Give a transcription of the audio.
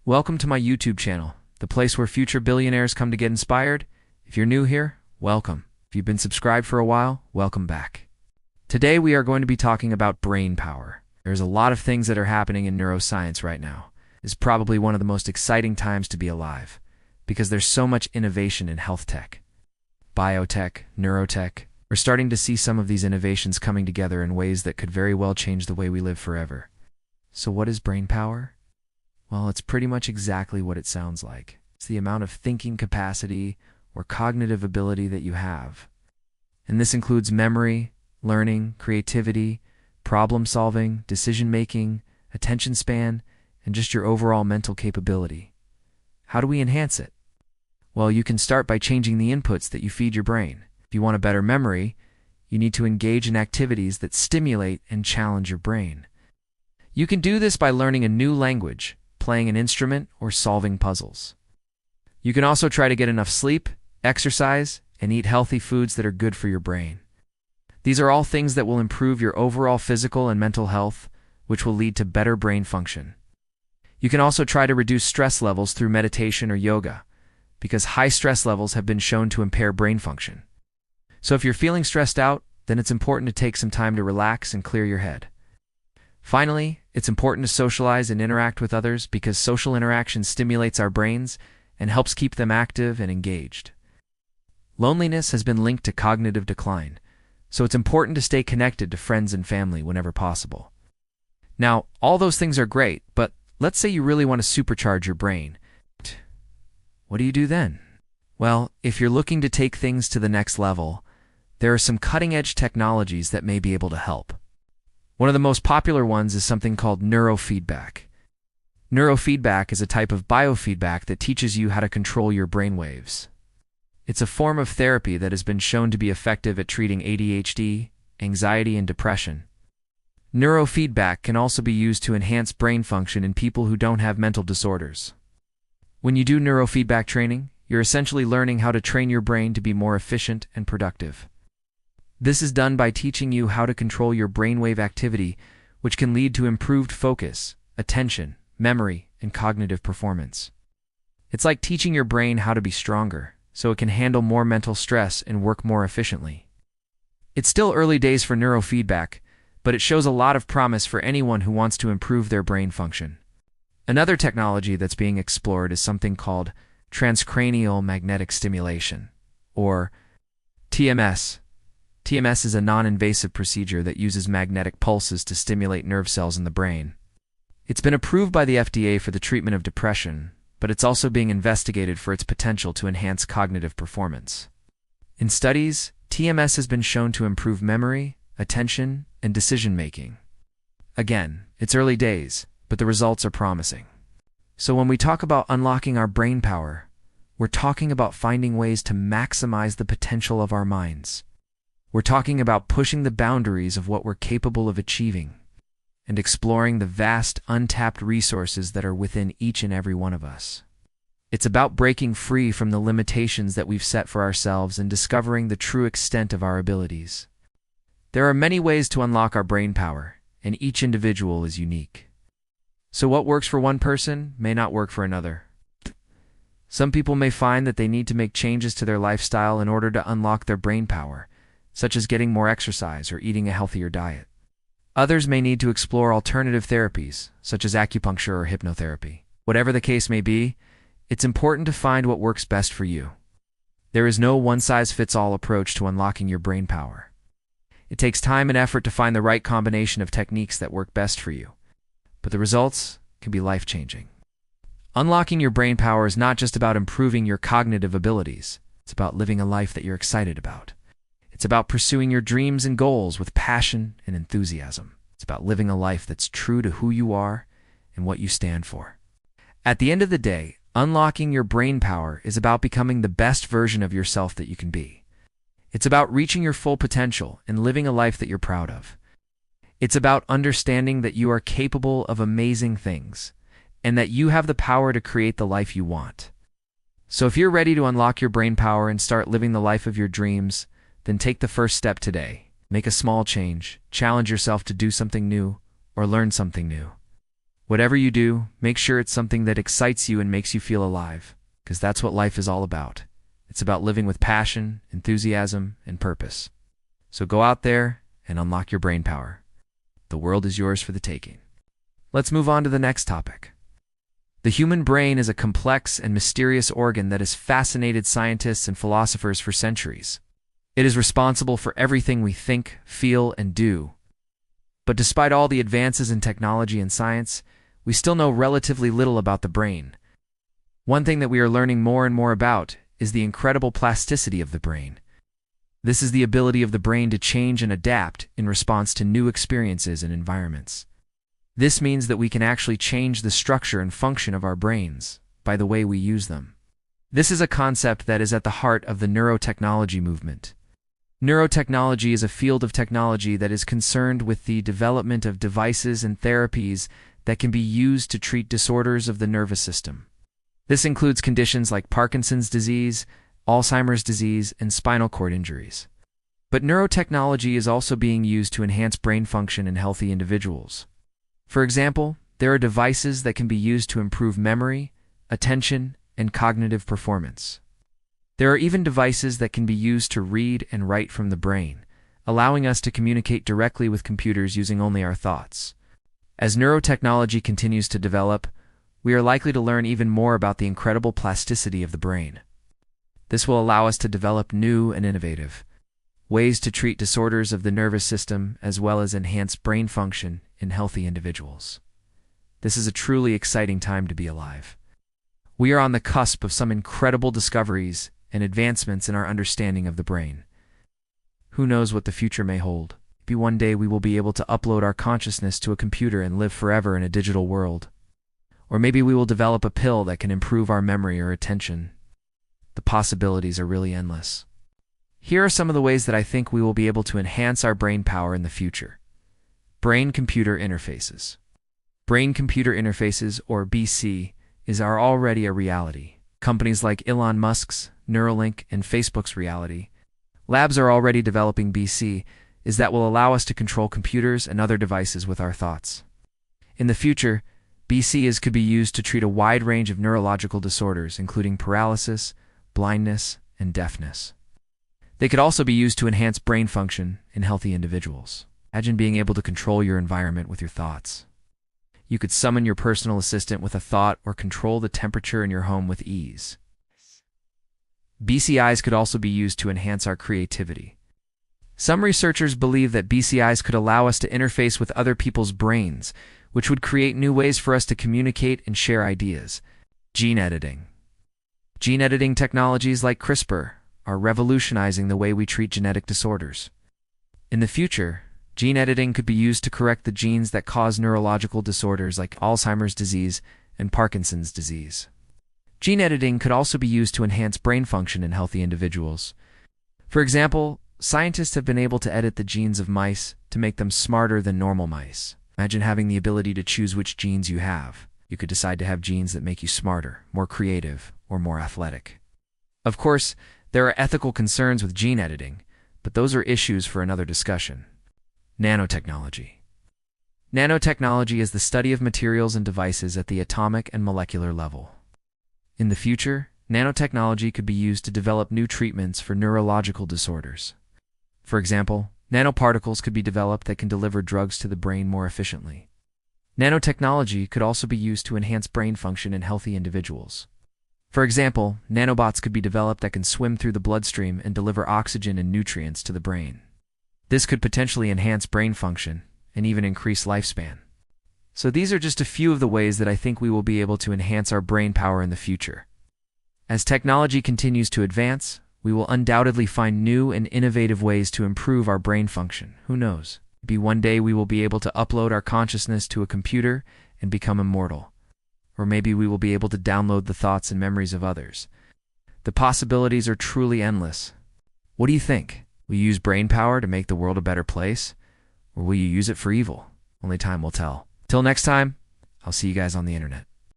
Welcome to my YouTube channel, the place where future billionaires come to get inspired. If you're new here, welcome. If you've been subscribed for a while, welcome back. Today we are going to be talking about brain power. There's a lot of things that are happening in neuroscience right now. It's probably one of the most exciting times to be alive, because there's so much innovation in health tech. Biotech, neurotech. We're starting to see some of these innovations coming together in ways that could very well change the way we live forever. So what is brain power? Well, it's pretty much exactly what it sounds like. It's the amount of thinking capacity or cognitive ability that you have. And this includes memory, learning, creativity, problem-solving, decision-making, attention span, and just your overall mental capability. How do we enhance it? Well, you can start by changing the inputs that you feed your brain. If you want a better memory, you need to engage in activities that stimulate and challenge your brain. You can do this by learning a new language, playing an instrument, or solving puzzles. You can also try to get enough sleep, exercise, and eat healthy foods that are good for your brain. These are all things that will improve your overall physical and mental health, which will lead to better brain function. You can also try to reduce stress levels through meditation or yoga, because high stress levels have been shown to impair brain function. So if you're feeling stressed out, then it's important to take some time to relax and clear your head. Finally, it's important to socialize and interact with others because social interaction stimulates our brains and helps keep them active and engaged. Loneliness has been linked to cognitive decline, so it's important to stay connected to friends and family whenever possible. Now, all those things are great, but let's say you really want to supercharge your brain. What do you do then? Well, if you're looking to take things to the next level, there are some cutting-edge technologies that may be able to help. One of the most popular ones is something called neurofeedback. Neurofeedback is a type of biofeedback that teaches you how to control your brainwaves. It's a form of therapy that has been shown to be effective at treating ADHD, anxiety, and depression. Neurofeedback can also be used to enhance brain function in people who don't have mental disorders. When you do neurofeedback training, you're essentially learning how to train your brain to be more efficient and productive. This is done by teaching you how to control your brainwave activity, which can lead to improved focus, attention, memory, and cognitive performance. It's like teaching your brain how to be stronger, so it can handle more mental stress and work more efficiently. It's still early days for neurofeedback, but it shows a lot of promise for anyone who wants to improve their brain function. Another technology that's being explored is something called transcranial magnetic stimulation, or TMS. TMS is a non-invasive procedure that uses magnetic pulses to stimulate nerve cells in the brain. It's been approved by the FDA for the treatment of depression, but it's also being investigated for its potential to enhance cognitive performance. In studies, TMS has been shown to improve memory, attention, and decision-making. Again, it's early days, but the results are promising. So when we talk about unlocking our brain power, we're talking about finding ways to maximize the potential of our minds. We're talking about pushing the boundaries of what we're capable of achieving and exploring the vast, untapped resources that are within each and every one of us. It's about breaking free from the limitations that we've set for ourselves and discovering the true extent of our abilities. There are many ways to unlock our brain power, and each individual is unique. So what works for one person may not work for another. Some people may find that they need to make changes to their lifestyle in order to unlock their brain power, such as getting more exercise or eating a healthier diet. Others may need to explore alternative therapies, such as acupuncture or hypnotherapy. Whatever the case may be, it's important to find what works best for you. There is no one-size-fits-all approach to unlocking your brain power. It takes time and effort to find the right combination of techniques that work best for you, but the results can be life-changing. Unlocking your brain power is not just about improving your cognitive abilities. It's about living a life that you're excited about. It's about pursuing your dreams and goals with passion and enthusiasm. It's about living a life that's true to who you are and what you stand for. At the end of the day, unlocking your brain power is about becoming the best version of yourself that you can be. It's about reaching your full potential and living a life that you're proud of. It's about understanding that you are capable of amazing things and that you have the power to create the life you want. So if you're ready to unlock your brain power and start living the life of your dreams, then take the first step today. Make a small change, challenge yourself to do something new, or learn something new. Whatever you do, make sure it's something that excites you and makes you feel alive, because that's what life is all about. It's about living with passion, enthusiasm, and purpose. So go out there and unlock your brain power. The world is yours for the taking. Let's move on to the next topic. The human brain is a complex and mysterious organ that has fascinated scientists and philosophers for centuries. It is responsible for everything we think, feel, and do. But despite all the advances in technology and science, we still know relatively little about the brain. One thing that we are learning more and more about is the incredible plasticity of the brain. This is the ability of the brain to change and adapt in response to new experiences and environments. This means that we can actually change the structure and function of our brains by the way we use them. This is a concept that is at the heart of the neurotechnology movement. Neurotechnology is a field of technology that is concerned with the development of devices and therapies that can be used to treat disorders of the nervous system. This includes conditions like Parkinson's disease, Alzheimer's disease, and spinal cord injuries. But neurotechnology is also being used to enhance brain function in healthy individuals. For example, there are devices that can be used to improve memory, attention, and cognitive performance. There are even devices that can be used to read and write from the brain, allowing us to communicate directly with computers using only our thoughts. As neurotechnology continues to develop, we are likely to learn even more about the incredible plasticity of the brain. This will allow us to develop new and innovative ways to treat disorders of the nervous system as well as enhance brain function in healthy individuals. This is a truly exciting time to be alive. We are on the cusp of some incredible discoveries and advancements in our understanding of the brain. Who knows what the future may hold? Maybe one day we will be able to upload our consciousness to a computer and live forever in a digital world. Or maybe we will develop a pill that can improve our memory or attention. The possibilities are really endless. Here are some of the ways that I think we will be able to enhance our brain power in the future. Brain-computer interfaces. Brain-computer interfaces, or BC, are already a reality. Companies like Elon Musk's Neuralink and Facebook's reality. Labs are already developing BC that will allow us to control computers and other devices with our thoughts. In the future, BC could be used to treat a wide range of neurological disorders, including paralysis, blindness, and deafness. They could also be used to enhance brain function in healthy individuals. Imagine being able to control your environment with your thoughts. You could summon your personal assistant with a thought or control the temperature in your home with ease. BCIs could also be used to enhance our creativity. Some researchers believe that BCIs could allow us to interface with other people's brains, which would create new ways for us to communicate and share ideas. Gene editing. Gene editing technologies like CRISPR are revolutionizing the way we treat genetic disorders. In the future, gene editing could be used to correct the genes that cause neurological disorders like Alzheimer's disease and Parkinson's disease. Gene editing could also be used to enhance brain function in healthy individuals. For example, scientists have been able to edit the genes of mice to make them smarter than normal mice. Imagine having the ability to choose which genes you have. You could decide to have genes that make you smarter, more creative, or more athletic. Of course, there are ethical concerns with gene editing, but those are issues for another discussion. Nanotechnology. Nanotechnology is the study of materials and devices at the atomic and molecular level. In the future, nanotechnology could be used to develop new treatments for neurological disorders. For example, nanoparticles could be developed that can deliver drugs to the brain more efficiently. Nanotechnology could also be used to enhance brain function in healthy individuals. For example, nanobots could be developed that can swim through the bloodstream and deliver oxygen and nutrients to the brain. This could potentially enhance brain function and even increase lifespan. So these are just a few of the ways that I think we will be able to enhance our brain power in the future. As technology continues to advance, we will undoubtedly find new and innovative ways to improve our brain function. Who knows? Maybe one day we will be able to upload our consciousness to a computer and become immortal. Or maybe we will be able to download the thoughts and memories of others. The possibilities are truly endless. What do you think? Will you use brain power to make the world a better place? Or will you use it for evil? Only time will tell. Till next time, I'll see you guys on the internet.